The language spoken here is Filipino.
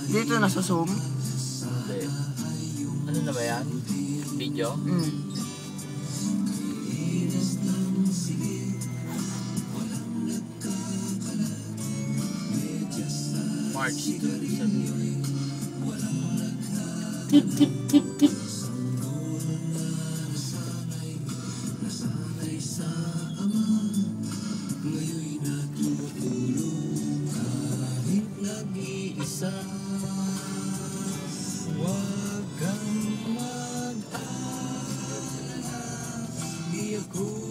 Dito na sa Zoom. Hindi. Ano na ba yan? Video? March 2. Wag kang mag-alala, di ako